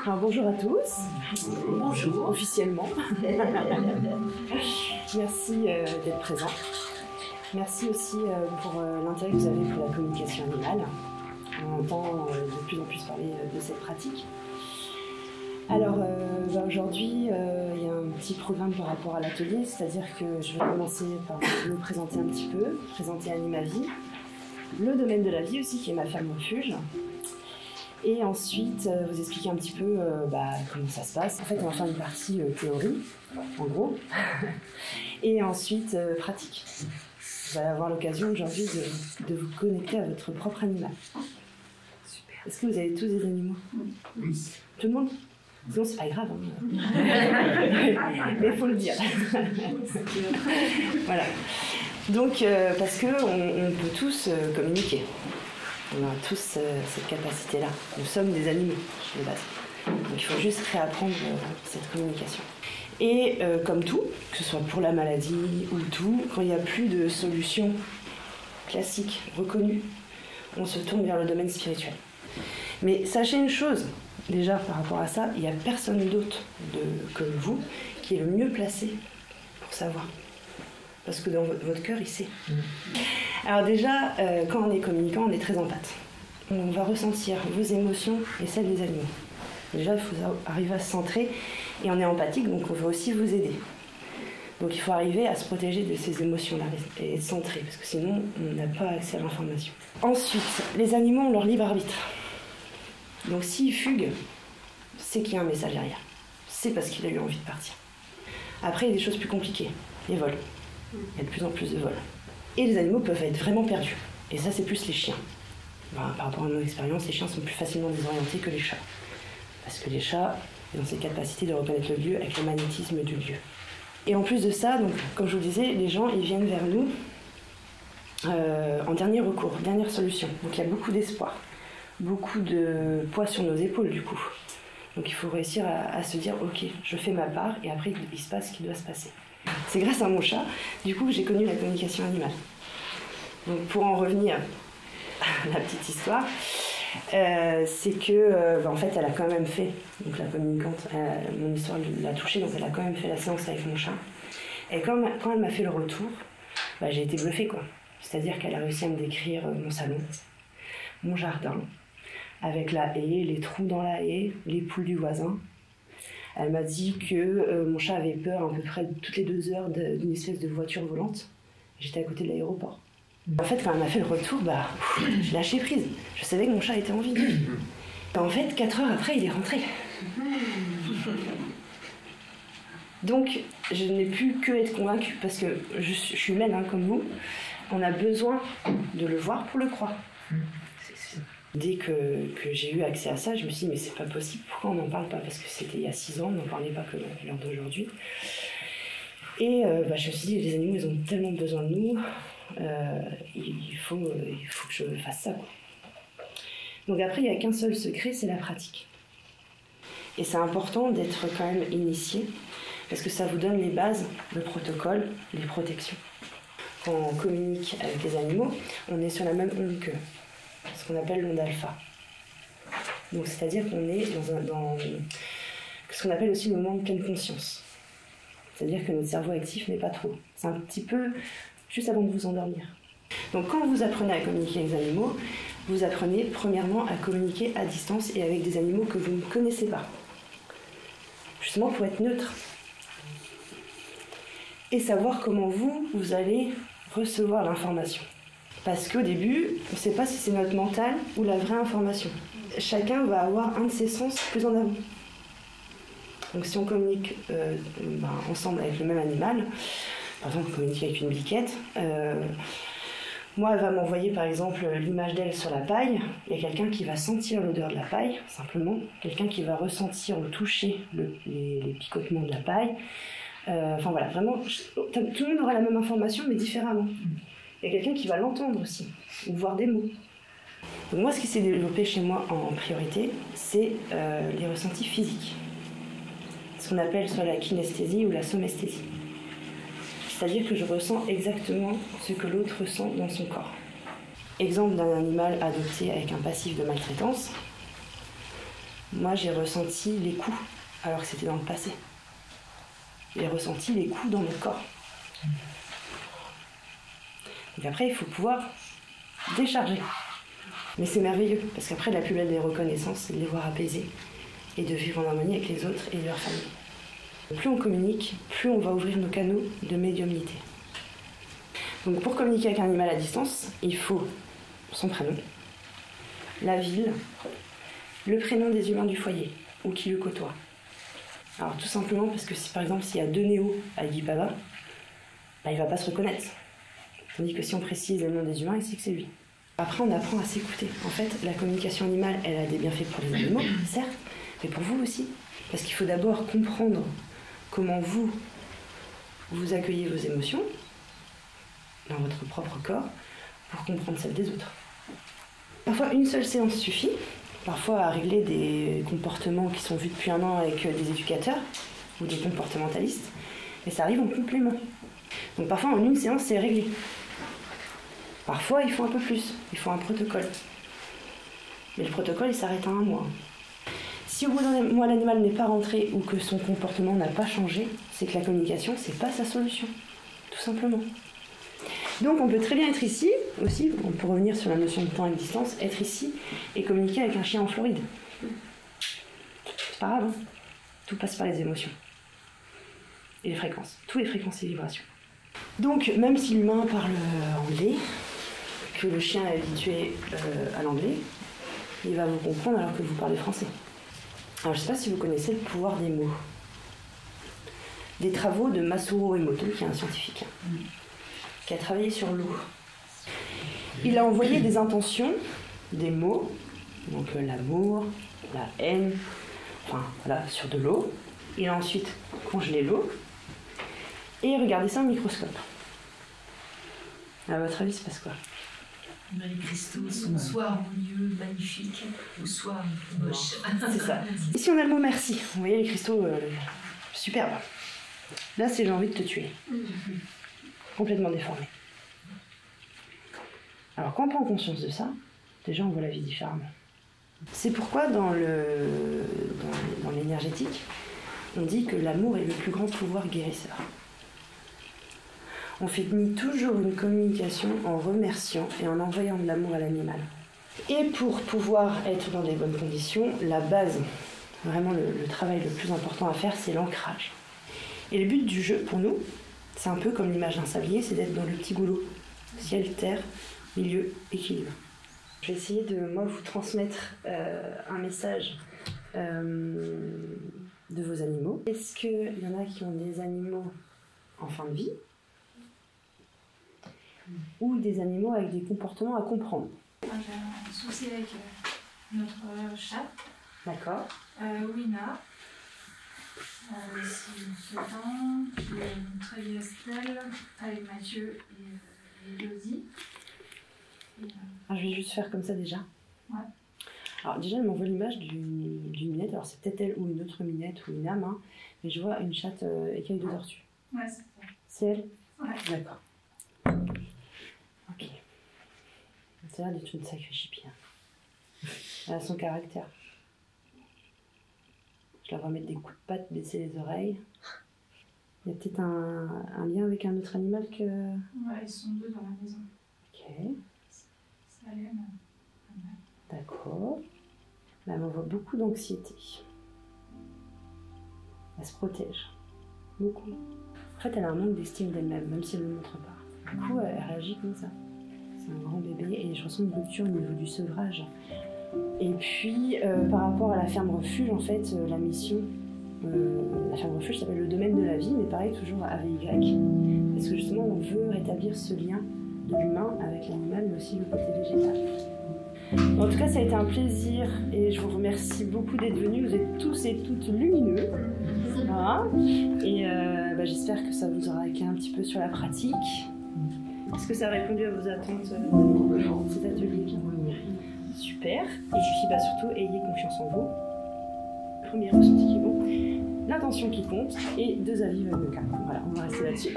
Alors, bonjour à tous. Bonjour, officiellement. Merci d'être présents. Merci aussi pour l'intérêt que vous avez pour la communication animale. On entend de plus en plus parler de cette pratique. Alors aujourd'hui, il y a un petit programme par rapport à l'atelier, c'est-à-dire que je vais commencer par me présenter un petit peu, présenter Animavie, le domaine de la vie aussi qui est ma ferme refuge, et ensuite vous expliquer un petit peu comment ça se passe. En fait, on va faire une partie théorie, en gros, et ensuite pratique. Vous allez avoir l'occasion aujourd'hui de vous connecter à votre propre animal. Super. Est-ce que vous avez tous des animaux? Oui. Tout le monde? Sinon, c'est pas grave. Hein. Mais il faut le dire. Voilà. Donc, parce qu'on peut tous communiquer. On a tous cette capacité-là. Nous sommes des animaux, de base. Donc, il faut juste réapprendre cette communication. Et comme tout, que ce soit pour la maladie ou tout, quand il n'y a plus de solution classique, reconnue, on se tourne vers le domaine spirituel. Mais sachez une chose, déjà par rapport à ça, il n'y a personne d'autre que vous qui est le mieux placé pour savoir. Parce que dans votre cœur, il sait. Alors déjà, quand on est communicant, on est très empathe. On va ressentir vos émotions et celles des animaux. Déjà, il faut arriver à se centrer et on est empathique, donc on veut aussi vous aider. Donc il faut arriver à se protéger de ces émotions-là et être centré, parce que sinon, on n'a pas accès à l'information. Ensuite, les animaux ont leur libre arbitre. Donc s'il fugue, c'est qu'il y a un message derrière. C'est parce qu'il a eu envie de partir. Après, il y a des choses plus compliquées. Les vols. Il y a de plus en plus de vols. Et les animaux peuvent être vraiment perdus. Et ça, c'est plus les chiens. Par rapport à mon expérience, les chiens sont plus facilement désorientés que les chats. Parce que les chats ont cette capacité de reconnaître le lieu avec le magnétisme du lieu. Et en plus de ça, donc, comme je vous le disais, les gens ils viennent vers nous en dernier recours, dernière solution. Donc il y a beaucoup d'espoir. Beaucoup de poids sur nos épaules du coup. Donc il faut réussir à se dire ok, je fais ma part et après il se passe ce qui doit se passer. C'est grâce à mon chat, du coup, que j'ai connu la communication animale. Donc pour en revenir à la petite histoire, c'est que en fait elle a quand même fait, donc la communicante, mon histoire l'a touchée, donc elle a quand même fait la séance avec mon chat. Et quand elle m'a fait le retour, j'ai été bluffée quoi. C'est-à-dire qu'elle a réussi à me décrire mon salon, mon jardin, avec la haie, les trous dans la haie, les poules du voisin. Elle m'a dit que mon chat avait peur à peu près toutes les 2 heures d'une espèce de voiture volante. J'étais à côté de l'aéroport. En fait, quand elle m'a fait le retour, j'ai lâché prise. Je savais que mon chat était en vie. En fait, 4 heures après, il est rentré. Donc, je n'ai pu que être convaincue, parce que je suis humaine hein, comme vous. On a besoin de le voir pour le croire. Dès que j'ai eu accès à ça, je me suis dit mais c'est pas possible, pourquoi on n'en parle pas? Parce que c'était il y a 6 ans, on n'en parlait pas que l'heure d'aujourd'hui. Et je me suis dit les animaux ils ont tellement besoin de nous, il faut que je fasse ça quoi. Donc après il n'y a qu'un seul secret, c'est la pratique. Et c'est important d'être quand même initié, parce que ça vous donne les bases, le protocole, les protections. Quand on communique avec les animaux, on est sur la même onde qu'eux. Ce qu'on appelle l'onde alpha. Donc c'est-à-dire qu'on est dans ce qu'on appelle aussi le moment de pleine conscience. C'est-à-dire que notre cerveau actif n'est pas trop. C'est un petit peu juste avant de vous endormir. Donc quand vous apprenez à communiquer avec les animaux, vous apprenez premièrement à communiquer à distance et avec des animaux que vous ne connaissez pas. Justement pour être neutre. Et savoir comment vous allez recevoir l'information. Parce qu'au début, on ne sait pas si c'est notre mental ou la vraie information. Chacun va avoir un de ses sens plus en avant. Donc si on communique ensemble avec le même animal, par exemple on communique avec une biquette, moi elle va m'envoyer par exemple l'image d'elle sur la paille, il y a quelqu'un qui va sentir l'odeur de la paille, simplement, quelqu'un qui va ressentir ou toucher les picotements de la paille. Enfin voilà, vraiment, tout le monde aura la même information mais différemment. Il y a quelqu'un qui va l'entendre aussi, ou voir des mots. Donc moi, ce qui s'est développé chez moi en priorité, c'est les ressentis physiques. Ce qu'on appelle soit la kinesthésie ou la somesthésie. C'est-à-dire que je ressens exactement ce que l'autre ressent dans son corps. Exemple d'un animal adopté avec un passif de maltraitance. Moi, j'ai ressenti les coups, alors que c'était dans le passé. J'ai ressenti les coups dans mon corps. Donc après, il faut pouvoir décharger. Mais c'est merveilleux, parce qu'après, la plus belle des reconnaissances, c'est de les voir apaisés et de vivre en harmonie avec les autres et leur famille. Plus on communique, plus on va ouvrir nos canaux de médiumnité. Donc pour communiquer avec un animal à distance, il faut son prénom, la ville, le prénom des humains du foyer ou qui le côtoient. Alors tout simplement parce que si par exemple s'il y a 2 néos à Guipava, il ne va pas se reconnaître. Tandis que si on précise le nom des humains, il sait que c'est lui. Après on apprend à s'écouter. En fait, la communication animale, elle a des bienfaits pour les animaux, certes, mais pour vous aussi. Parce qu'il faut d'abord comprendre comment vous accueillez vos émotions dans votre propre corps pour comprendre celles des autres. Parfois, une seule séance suffit, parfois à régler des comportements qui sont vus depuis un an avec des éducateurs ou des comportementalistes, mais ça arrive en complément. Donc parfois, en une séance, c'est réglé. Parfois, il faut un peu plus, il faut un protocole. Mais le protocole, il s'arrête à 1 mois. Si au bout d'1 mois, l'animal n'est pas rentré ou que son comportement n'a pas changé, c'est que la communication, c'est pas sa solution, tout simplement. Donc on peut très bien être ici, aussi, pour revenir sur la notion de temps et de distance, être ici et communiquer avec un chien en Floride. C'est pas grave, hein. Tout passe par les émotions. Et les fréquences. Tous les fréquences et vibrations. Donc même si l'humain parle anglais, que le chien est habitué à l'anglais, il va vous comprendre alors que vous parlez français. Alors je ne sais pas si vous connaissez le pouvoir des mots. Des travaux de Masaru Emoto, qui est un scientifique, qui a travaillé sur l'eau. Il a envoyé des intentions, des mots, donc l'amour, la haine, enfin voilà, sur de l'eau. Il a ensuite congelé l'eau et regardé ça au microscope. À votre avis, c'est passe quoi? Les cristaux sont soit harmonieux, magnifiques, ou soit moches. C'est ça. Ici, on a le mot merci. Vous voyez les cristaux superbes. Là, c'est j'ai envie de te tuer. Complètement déformé. Alors, quand on prend conscience de ça, déjà, on voit la vie différemment. C'est pourquoi, dans l'énergétique, on dit que l'amour est le plus grand pouvoir guérisseur. On finit toujours une communication en remerciant et en envoyant de l'amour à l'animal. Et pour pouvoir être dans des bonnes conditions, la base, vraiment le travail le plus important à faire, c'est l'ancrage. Et le but du jeu, pour nous, c'est un peu comme l'image d'un sablier, c'est d'être dans le petit goulot. Ciel, terre, milieu, équilibre. Je vais essayer de, moi, vous transmettre un message de vos animaux. Est-ce qu'il y en a qui ont des animaux en fin de vie ou des animaux avec des comportements à comprendre? J'ai un souci avec notre chat. D'accord. Wina. Ici, ce temps, j'ai très vieille Estelle avec Mathieu et Elodie. Alors, je vais juste faire comme ça déjà. Ouais. Alors déjà, elle m'envoie l'image d'une minette. Alors c'est peut-être elle ou une autre minette ou une âme, hein, mais je vois une chatte écaille de tortue. Ouais, c'est ça. C'est elle? Ouais. D'accord. Ok. C'est l'air d'être une sacrée chipie. Hein. Elle a son caractère. Je la vois mettre des coups de patte, baisser les oreilles. Il y a peut-être un lien avec un autre animal que... Ouais, ils sont 2 dans la maison. Ok. Ça l'aime. D'accord. Là, elle m'envoie beaucoup d'anxiété. Elle se protège. Beaucoup. En fait, elle a un manque d'estime d'elle-même, même si elle ne le montre pas. Du coup, elle réagit comme ça. C'est un grand bébé et je ressens une rupture au niveau du sevrage. Et puis, par rapport à la ferme refuge, en fait, la mission, la ferme refuge s'appelle le domaine de la vie, mais pareil, toujours AVY. Parce que justement, on veut rétablir ce lien de l'humain avec l'animal, mais aussi le côté végétal. En tout cas, ça a été un plaisir et je vous remercie beaucoup d'être venus. Vous êtes tous et toutes lumineux. Voilà. Et j'espère que ça vous aura éclairé un petit peu sur la pratique. Est-ce que ça a répondu à vos attentes cet atelier? Super. Et puis surtout, ayez confiance en vous. Premier ressenti qui compte, l'intention qui compte et 2 avis le cas. Voilà, on va rester là-dessus.